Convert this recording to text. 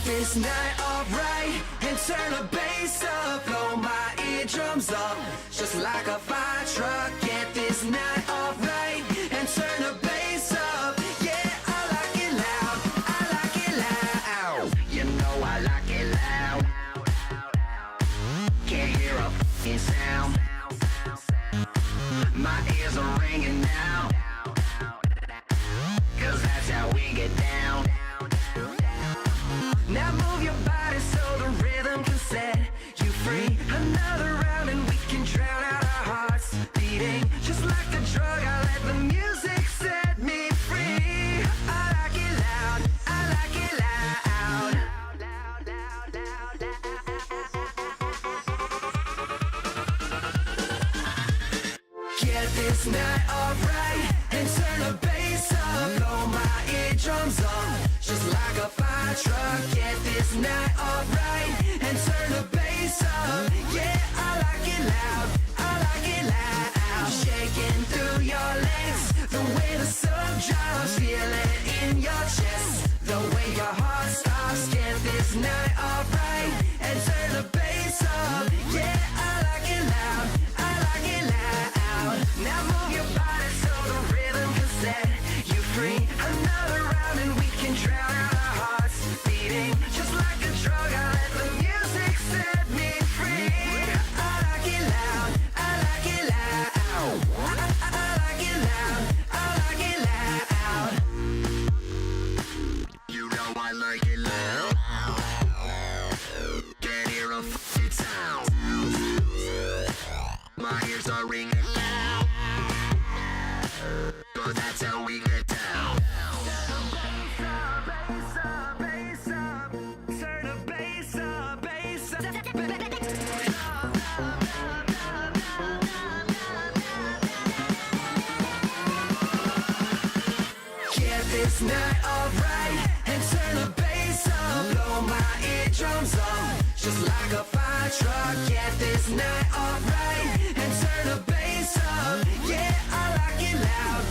this night alright and turn the bass up, blow my eardrums up, just like a fire truck. Get this night alright and turn the bass up. Yeah, I like it loud, I like it loud. You know I like it loud. Can't hear a f***ing sound. My ears are ringing now, 'cause that's how we get down. Now move your body so the rhythm can set you free. Another round and we can drown out our hearts beating. Just like a drug, I let the music set me free. I like it loud, I like it loud. Get this night alright and turn the bass up, blow my eardrums up, just like a fire truck. Get this night alright and turn the bass up. Yeah, I like it loud, I like it loud. Shaking through your legs, the way the sun drops, feel it in your chest, the way your heart stops. Get this night alright and turn the bass up. Yeah, I like it loud, I like it loud. Now move your body so the rhythm can set you free. Another round and we can drown out our hearts beating. Just like a drug, I let the music set me free. I like it loud, I like it loud. I like it loud, I like it loud. You know I like it loud. Can't hear a f***ing sound. My ears are ringing loud, 'cause that's how we get down. Bass up, bass up, turn the bass up, bass up. Get this night alright and turn the bass up, blow my eardrums up, just like a fire truck. Get this night alright and turn the bass up. Yeah, I like it loud,